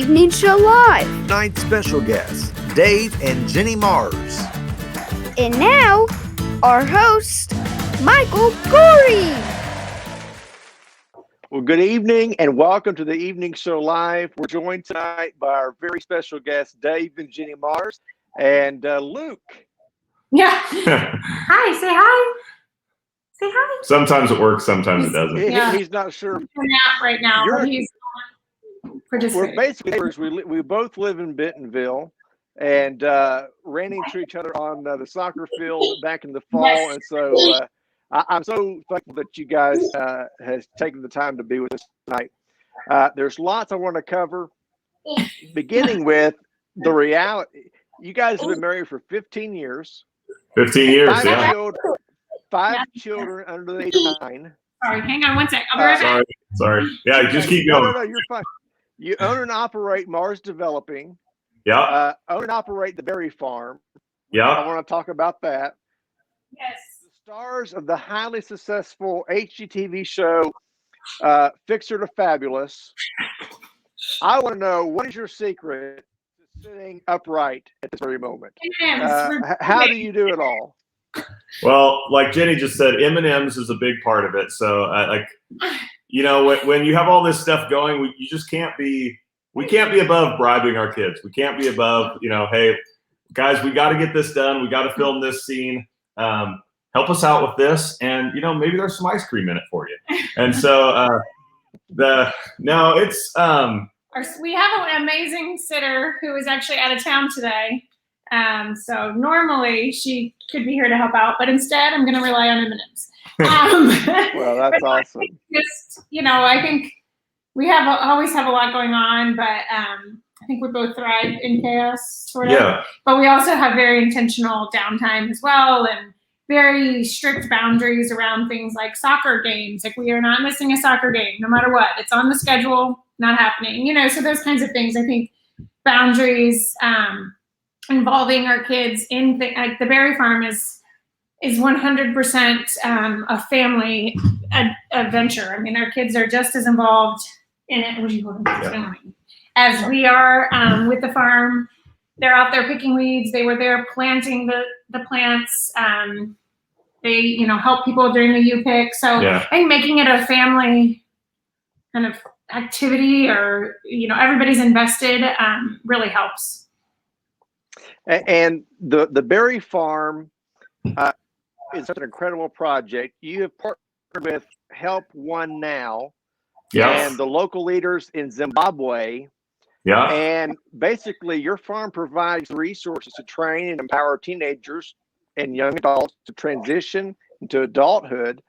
Evening Show Live. Tonight's special guests, Dave and Jenny Mars. And now, our host, Michael Gorey. Well, good evening and welcome to the Evening Show Live. We're joined tonight by our very special guests, Dave and Jenny Mars, and Luke. Yeah. Hi, say hi. Say hi. Sometimes it works, sometimes it doesn't. He's not sure. He's out right now, but he's participating. We're basically neighbors. We both live in Bentonville and ran into each other on the soccer field back in the fall. Yes. And so I'm so thankful that you guys has taken the time to be with us tonight. There's lots I want to cover, beginning with the reality. You guys have been married for 15 years. 15 years, Five children under the age of 9. Sorry, hang on one sec. I'll be right back. Sorry. Yeah, just keep going. No, you're fine. You own and operate Mars Developing. Yeah. Own and operate the Berry Farm. I Yeah. want to talk about that. Yes. The stars of the highly successful HGTV show Fixer to Fabulous. I want to know, what is your secret to sitting upright at this very moment? How do you do it all? Well, like Jenny just said, M&M's is a big part of it. So, when you have all this stuff going, we can't be above bribing our kids. We can't be above, hey, guys, we got to get this done. We got to film this scene. Help us out with this. And, maybe there's some ice cream in it for you. And so we have an amazing sitter who is actually out of town today. So normally she could be here to help out, but instead I'm going to rely on M&M's. Well, that's awesome. I think we always have a lot going on, but I think we both thrive in chaos, sort of. Yeah. But we also have very intentional downtime as well, and very strict boundaries around things like soccer games. Like, we are not missing a soccer game, no matter what. It's on the schedule, not happening. So those kinds of things. I think boundaries. Involving our kids in the Berry Farm is 100% a family adventure. I mean, our kids are just as involved in it as we are with the farm. They're out there picking weeds. They were there planting the plants. They help people during the U-pick. So I think making it a family kind of activity, or everybody's invested, really helps. And the Berry Farm is such an incredible project. You have partnered with Help One Now and the local leaders in Zimbabwe. Yeah. And basically, your farm provides resources to train and empower teenagers and young adults to transition into adulthood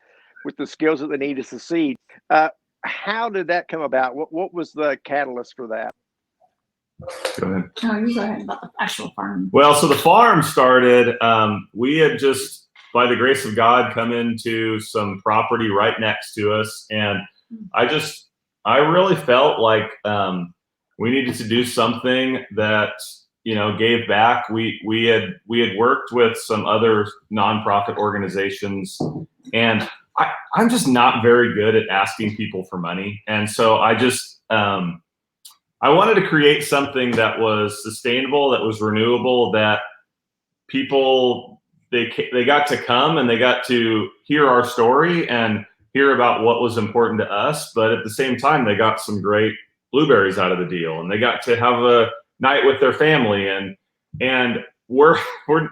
with the skills that they need to succeed. How did that come about? What was the catalyst for that? Go ahead. Oh, you go ahead about the actual farm. Well, so the farm started, we had just, by the grace of God, come into some property right next to us. And I really felt like we needed to do something that, gave back. We had worked with some other nonprofit organizations, and I'm just not very good at asking people for money. And so I wanted to create something that was sustainable, that was renewable, that people, they got to come and they got to hear our story and hear about what was important to us. But at the same time, they got some great blueberries out of the deal, and they got to have a night with their family. And we're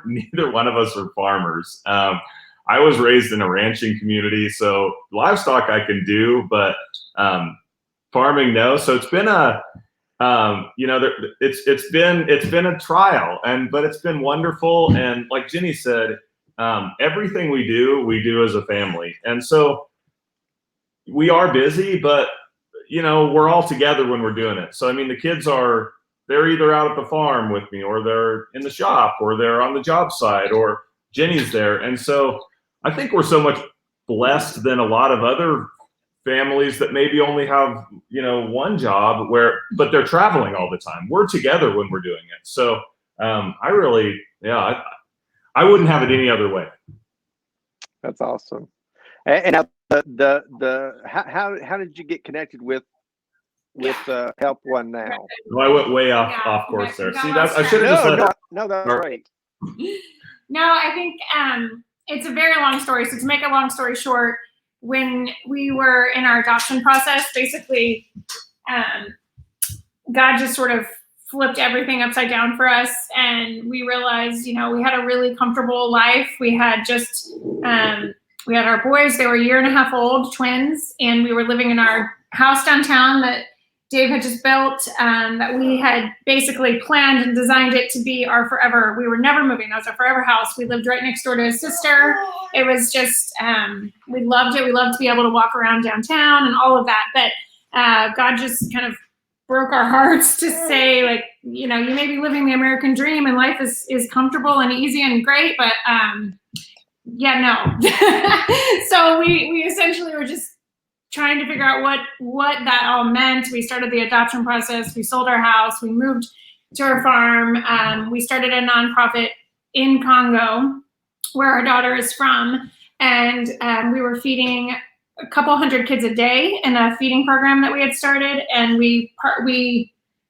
neither one of us are farmers. I was raised in a ranching community, so livestock I can do, but farming, no. So it's been it's been a trial, but it's been wonderful. And like Jenny said, everything we do as a family. And so we are busy, but we're all together when we're doing it. So, I mean, the kids they're either out at the farm with me, or they're in the shop, or they're on the job site, or Jenny's there. And so I think we're so much blessed than a lot of other families that maybe only have, one job but they're traveling all the time. We're together when we're doing it. So I wouldn't have it any other way. That's awesome. And now how did you get connected with with Help One Now. Well, I went way off Yeah, course there. we got See, lost I should have just No, let. no, that's Or- great. No, I think it's a very long story. So to make a long story short, when we were in our adoption process, basically, God just sort of flipped everything upside down for us, and we realized, we had a really comfortable life. We had just we had our boys. They were a year and a half old, twins, and we were living in our house downtown that Dave had just built, that we had basically planned and designed it to be our forever. We were never moving. That was our forever house. We lived right next door to his sister. It was just, we loved it. We loved to be able to walk around downtown and all of that. But God just kind of broke our hearts to say, like, you may be living the American dream and life is comfortable and easy and great, but no. So we essentially were just trying to figure out what that all meant. We started the adoption process. We sold our house. We moved to our farm. We started a nonprofit in Congo, where our daughter is from, and we were feeding a couple hundred kids a day in a feeding program that we had started, and we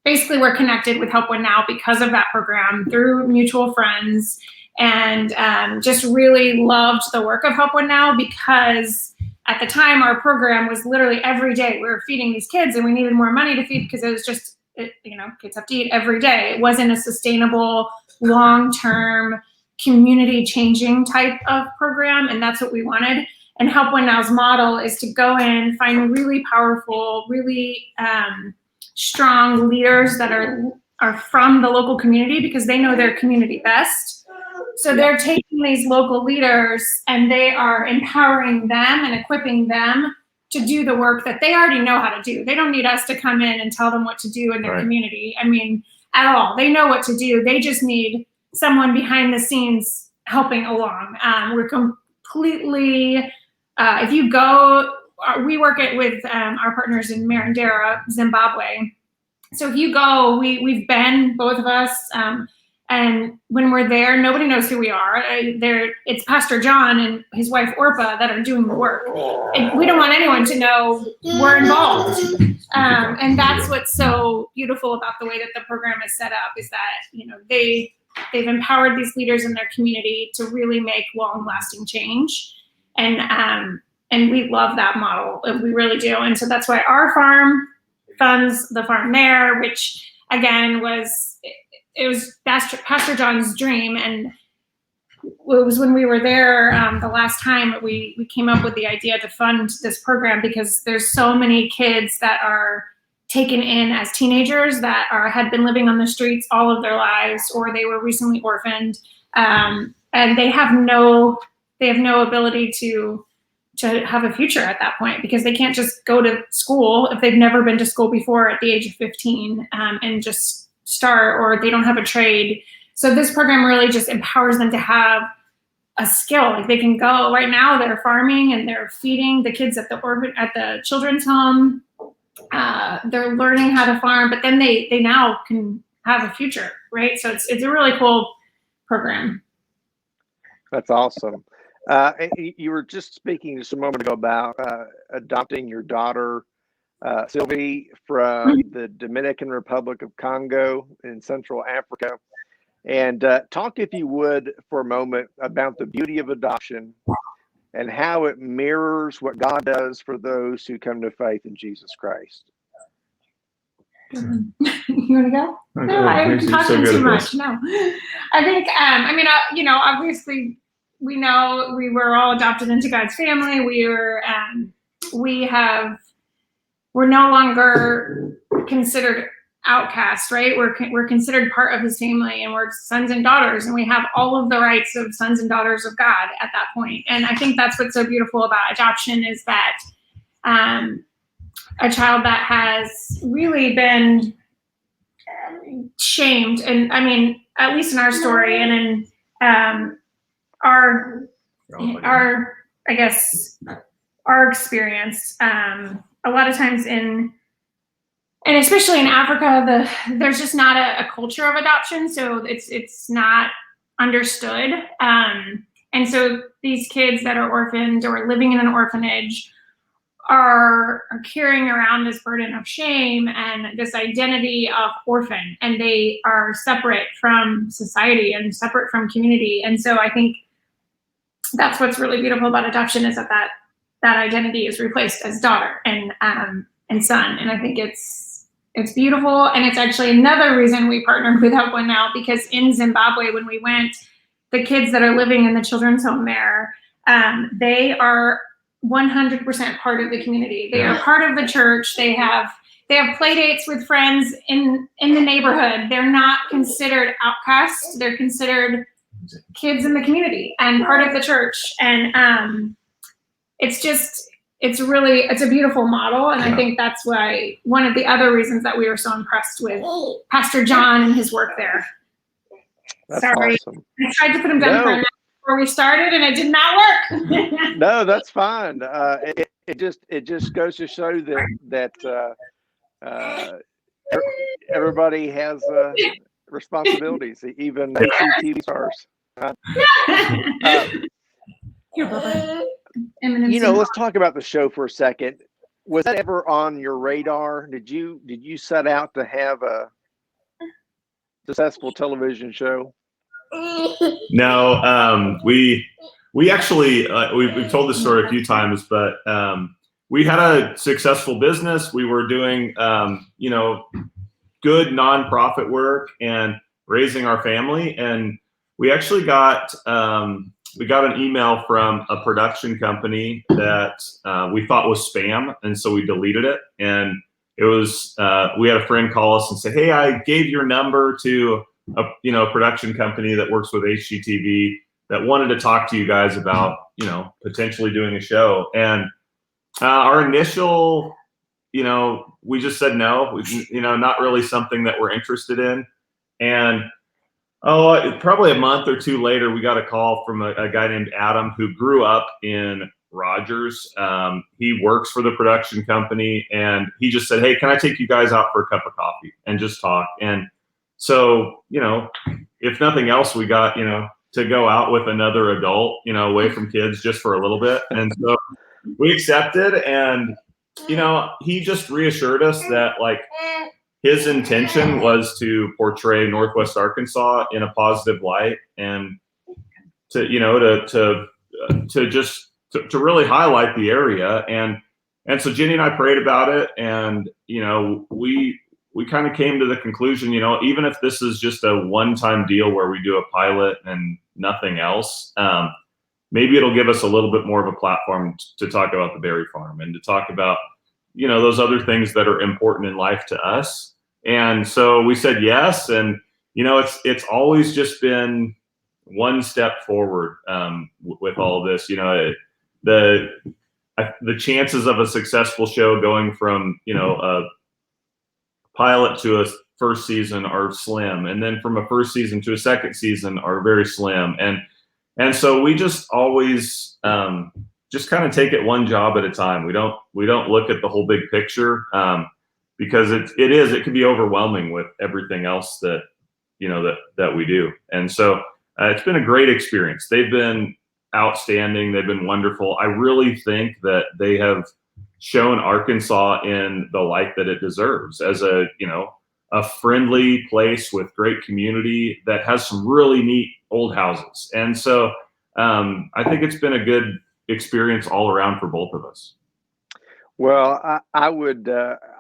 basically were connected with Help One Now because of that program through mutual friends, and just really loved the work of Help One Now because at the time, our program was literally every day we were feeding these kids, and we needed more money to feed because it was just, kids have to eat every day. It wasn't a sustainable, long-term, community-changing type of program, and that's what we wanted. And Help One Now's model is to go in, find really powerful, really strong leaders that are from the local community because they know their community best. So they're taking these local leaders and they are empowering them and equipping them to do the work that they already know how to do. They don't need us to come in and tell them what to do in their community. I mean, at all. They know what to do. They just need someone behind the scenes helping along. We're completely, if you go, we work with our partners in Marindera, Zimbabwe. So if you go, we've been, both of us, and when we're there, nobody knows who we are. It's Pastor John and his wife Orpah that are doing the work. And we don't want anyone to know we're involved. And that's what's so beautiful about the way that the program is set up is that, they've empowered these leaders in their community to really make long-lasting change. And we love that model. We really do. And so that's why our farm funds the farm there, which again it was Pastor John's dream, and it was when we were there the last time we came up with the idea to fund this program because there's so many kids that are taken in as teenagers that had been living on the streets all of their lives, or they were recently orphaned, and they have no ability to have a future at that point because they can't just go to school if they've never been to school before at the age of 15 and just start, or they don't have a trade. So this program really just empowers them to have a skill. Like they can go right now, they're farming and they're feeding the kids at the children's home. They're learning how to farm, but then they now can have a future, right? So it's a really cool program. That's awesome. You were just speaking just a moment ago about adopting your daughter, Sylvie, from the Dominican Republic of Congo in Central Africa. And talk, if you would, for a moment about the beauty of adoption and how it mirrors what God does for those who come to faith in Jesus Christ. You want to go? No, I'm talking too much. No, I think, obviously, we know we were all adopted into God's family. We're no longer considered outcasts, right? We're considered part of his family, and we're sons and daughters, and we have all of the rights of sons and daughters of God at that point. And I think that's what's so beautiful about adoption is that a child that has really been shamed, and I mean, at least in our story and in our experience, a lot of times and especially in Africa, there's just not a culture of adoption, so it's not understood. And so these kids that are orphaned or living in an orphanage are carrying around this burden of shame and this identity of orphan, and they are separate from society and separate from community. And so I think that's what's really beautiful about adoption, is that identity is replaced as daughter and son. And I think it's beautiful. And it's actually another reason we partnered with Help One Now, because in Zimbabwe, when we went, the kids that are living in the children's home there, they are 100% part of the community. They are part of the church. They have play dates with friends in the neighborhood. They're not considered outcasts. They're considered kids in the community and part of the church. And it's a beautiful model. And I think that's why one of the other reasons that we were so impressed with Pastor John and his work there. That's Sorry. awesome. I tried to put him down for a minute before we started, and it did not work. No, that's fine. It just goes to show that everybody has responsibilities, even TV stars. Here, Bubba. Let's talk about the show for a second. Was that ever on your radar? Did you set out to have a successful television show? No, we actually we've told this story a few times, but we had a successful business. We were doing good nonprofit work and raising our family, and we actually got an email from a production company that we thought was spam, and so we deleted it. And it was we had a friend call us and say, "Hey, I gave your number to a production company that works with HGTV that wanted to talk to you guys about potentially doing a show." And our initial, we just said no, not really something that we're interested in. And probably a month or two later, we got a call from a guy named Adam who grew up in Rogers. He works for the production company, and he just said, "Hey, can I take you guys out for a cup of coffee and just talk?" And so, if nothing else, we got, to go out with another adult, away from kids just for a little bit. And so we accepted, and, he just reassured us that his intention was to portray Northwest Arkansas in a positive light, and to really highlight the area. And so Jenny and I prayed about it, and, we kind of came to the conclusion, even if this is just a one-time deal where we do a pilot and nothing else, maybe it'll give us a little bit more of a platform to talk about the Berry Farm and to talk about, those other things that are important in life to us. And so we said yes. And, it's always just been one step forward with all of this. The chances of a successful show going from, a pilot to a first season are slim, and then from a first season to a second season are very slim. And so we just always just kind of take it one job at a time. We don't look at the whole big picture because it can be overwhelming with everything else that that we do. And so it's been a great experience. They've been outstanding. They've been wonderful. I really think that they have shown Arkansas in the light that it deserves, as a friendly place with great community that has some really neat old houses. And so I think it's been a good experience all around for both of us. Well, I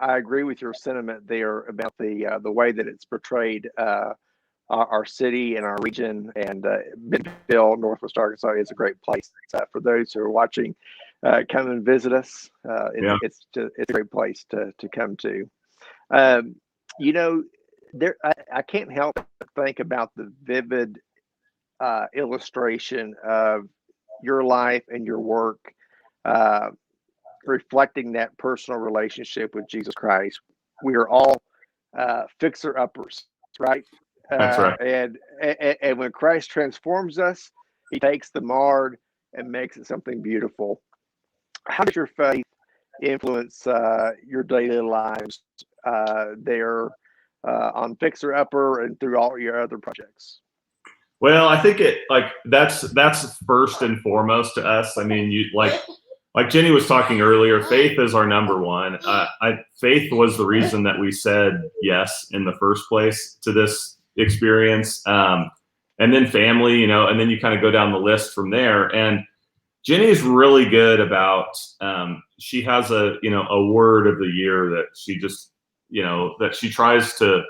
agree with your sentiment there about the way that it's portrayed. Our city and our region, and Midville, Northwest Arkansas is a great place for those who are watching. Come and visit us. It's a great place to come to. I can't help but think about the vivid illustration of your life and your work, reflecting that personal relationship with Jesus Christ. We are all fixer-uppers, right? That's right. And when Christ transforms us, he takes the marred and makes it something beautiful. How does your faith influence your daily lives there on Fixer Upper and through all your other projects? Well, I think that's first and foremost to us. I mean, like Jenny was talking earlier, faith is our number one. Faith was the reason that we said yes in the first place to this experience. And then family, and then you kind of go down the list from there. And Jenny is really good about, she has a word of the year that she just, that she tries to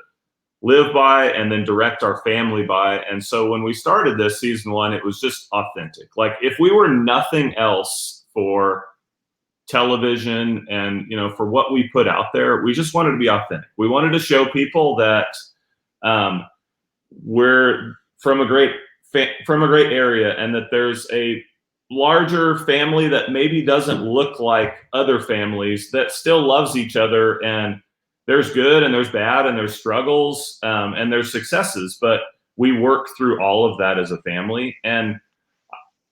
live by and then direct our family by. And so when we started this season 1, it was just authentic. Like if we were nothing else for television and, for what we put out there, we just wanted to be authentic. We wanted to show people that we're from a great area and that there's a larger family that maybe doesn't look like other families that still loves each other, and there's good and there's bad and there's struggles and there's successes, but we work through all of that as a family. And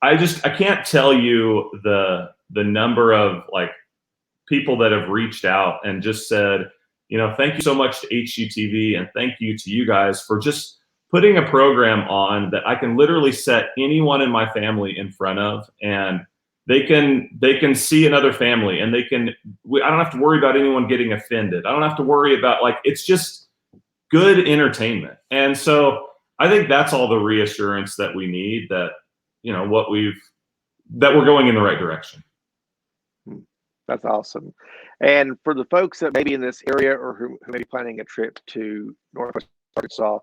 I can't tell you the number of like people that have reached out and just said, thank you so much to HGTV and thank you to you guys for just putting a program on that I can literally set anyone in my family in front of, and they can see another family, and I don't have to worry about anyone getting offended. I don't have to worry about it's just good entertainment. And so I think that's all the reassurance that we need that, that we're going in the right direction. That's awesome. And for the folks that may be in this area or who may be planning a trip to Northwest Arkansas,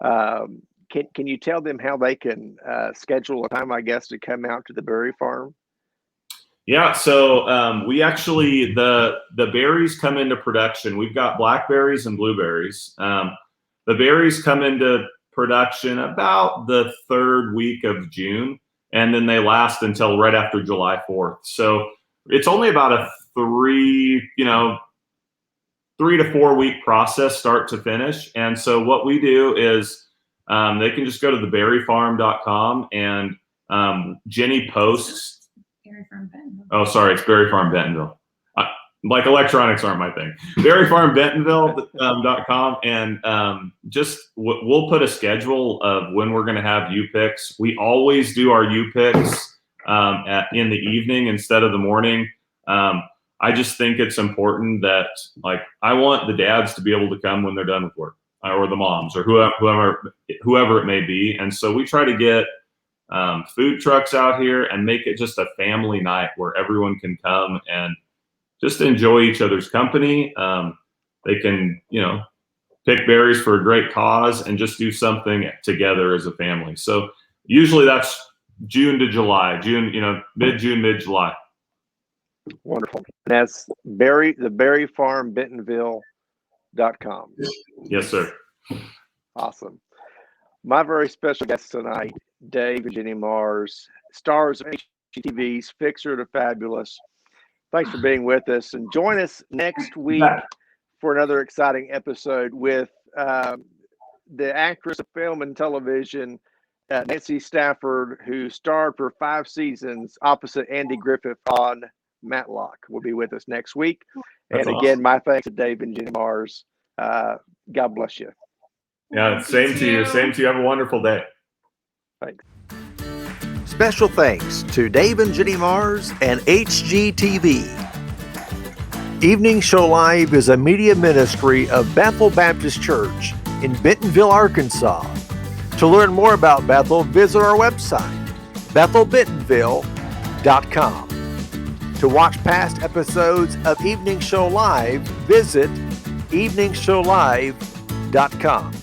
can you tell them how they can schedule a time, I guess, to come out to the berry farm? Yeah, so we actually, the berries come into production. We've got blackberries and blueberries. The berries come into production about the 3rd week of June, and then they last until right after July 4th. So it's only about a 3 to 4 week process start to finish. And so what we do is they can just go to theberryfarm.com, and Jenny posts. Berry Farm Bentonville. Oh, sorry, it's Berry Farm Bentonville. Like electronics aren't my thing. Berryfarmbentonville.com, and we'll put a schedule of when we're going to have U-Picks. We always do our U-Picks in the evening instead of the morning. I just think it's important that I want the dads to be able to come when they're done with work, or the moms, or whoever it may be. And so we try to get food trucks out here and make it just a family night where everyone can come and just enjoy each other's company. They can, pick berries for a great cause and just do something together as a family. So usually that's June to July, mid-June, mid-July. Wonderful. That's theberryfarmbentonville.com. Yes, sir. Awesome. My very special guest tonight, Dave and Jenny Mars, stars of HGTV's Fixer to Fabulous. Thanks for being with us, and join us next week for another exciting episode with the actress of film and television, Nancy Stafford, who starred for 5 seasons opposite Andy Griffith on Matlock. Will be with us next week. That's and again, my thanks to Dave and Jenny Mars. God bless you. Yeah, same to you. Same to you. Have a wonderful day. Thanks. Special thanks to Dave and Jenny Mars and HGTV. Evening Show Live is a media ministry of Bethel Baptist Church in Bentonville, Arkansas. To learn more about Bethel, visit our website, bethelbentonville.com. To watch past episodes of Evening Show Live, visit eveningshowlive.com.